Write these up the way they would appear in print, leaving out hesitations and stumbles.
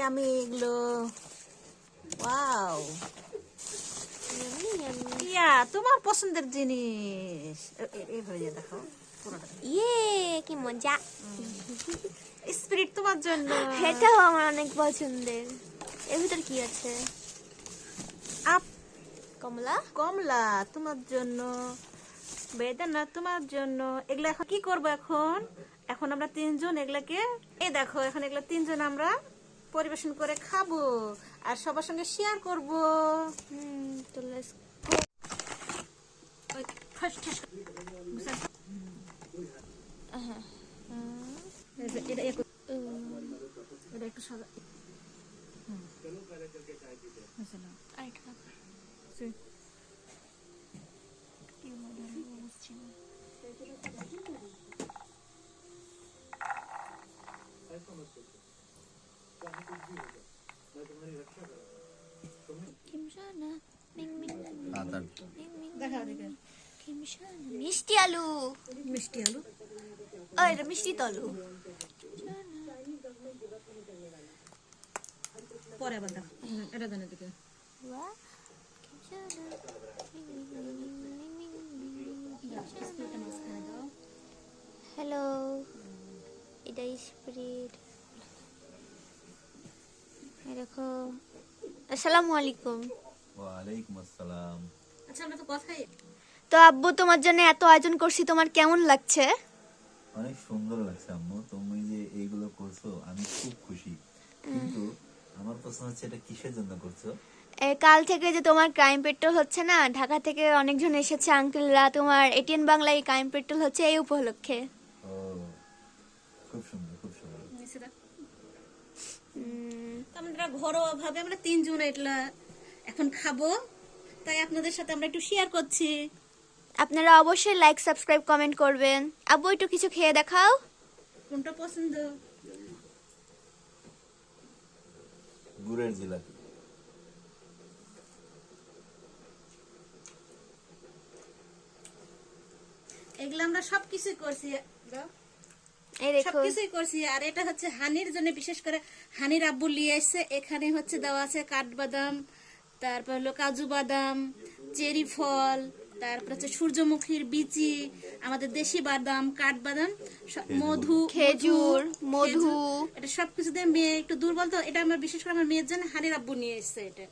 আমি এগুলো ওয়াও ইয়া তোমার পছন্দের জিনিস এইভাবে যে দেখো পুরোটা ইয়ে কি মজা। স্পিরিট তোমার জন্য এটাও আমার অনেক পছন্দের। এর ভিতর কি আছে? আপ কমলা। কমলা তোমার জন্য, বেদানা তোমার জন্য। এগুলা এখন কি করব? এখন এখন আমরা তিনজন এগুলাকে এই দেখো এখন এগুলা তিনজন আমরা পরিবেশন করে খাবো আর সবার সঙ্গে শেয়ার করব। তো লেটস এটা একটু সাদা দেখা দেখে মিষ্টি আলু। মিষ্টি আলু এটা মিষ্টি আলু। পরে আবার দেখো এটা জানে দিকে হ্যালো, এটা স্প্রিট। দেখো, আসসালামু আলাইকুম। ওয়ালাইকুম আসসালাম। আচ্ছা আমরা তো কথাই তো আব্বু, তোমার জন্য এত আয়োজন করছি, তোমার কেমন লাগছে? অনেক সুন্দর লাগছে আম্মু, তুমি যে এইগুলো করছো আমি খুব খুশি। কিন্তু আমার প্রশ্ন হচ্ছে এটা কিসের জন্য করছো? কাল থেকে যে তোমার ক্রাইম পেট্রোল হচ্ছে না, ঢাকা থেকে অনেকজন এসেছে আঙ্কেলরা, তোমার এটিএন বাংলায় ক্রাইম পেট্রোল হচ্ছে এই উপলক্ষে। ও খুব সুন্দর, খুব সুন্দর। আমরা ঘরোয়া ভাবে আমরা তিনজন এগুলা এখন খাবো, তাই আপনাদের সাথে আমরা একটু শেয়ার করছি। আপনারা অবশ্যই লাইক, সাবস্ক্রাইব, কমেন্ট করবেন। আব্বু, একটু কিছু খেয়ে দেখাও। কোনটা পছন্দ? গুড়ের জিলাপি। এগুলা আমরা সবকিছু করছি, এই দেখো, সবকিছুই করছি। আর এটা হচ্ছে হানির জন্য, বিশেষ করে হানির আব্বু নিয়ে এসছে। এখানে হচ্ছে দেওয়া আছে কাঠবাদাম, তারপর হলো কাজু বাদাম, চেরি ফল, তারপর হচ্ছে সূর্যমুখীর বিচি, আমাদের দেশি বাদাম, কাঠবাদাম, মধু, খেজুর, মধু। খেজুর। এটা সবকিছু দিয়ে মেয়ে একটু দুর্বল, তো এটা আমার বিশেষ করে আমার মেয়ের জন্য হানির আব্বু নিয়ে এসছে এটা,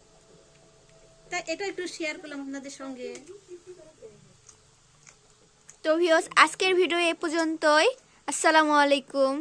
তাই এটা একটু শেয়ার করলাম আপনাদের সঙ্গে। তো ভিউয়ার্স, আজকের ভিডিও এই পর্যন্তই। আসসালামু আলাইকুম।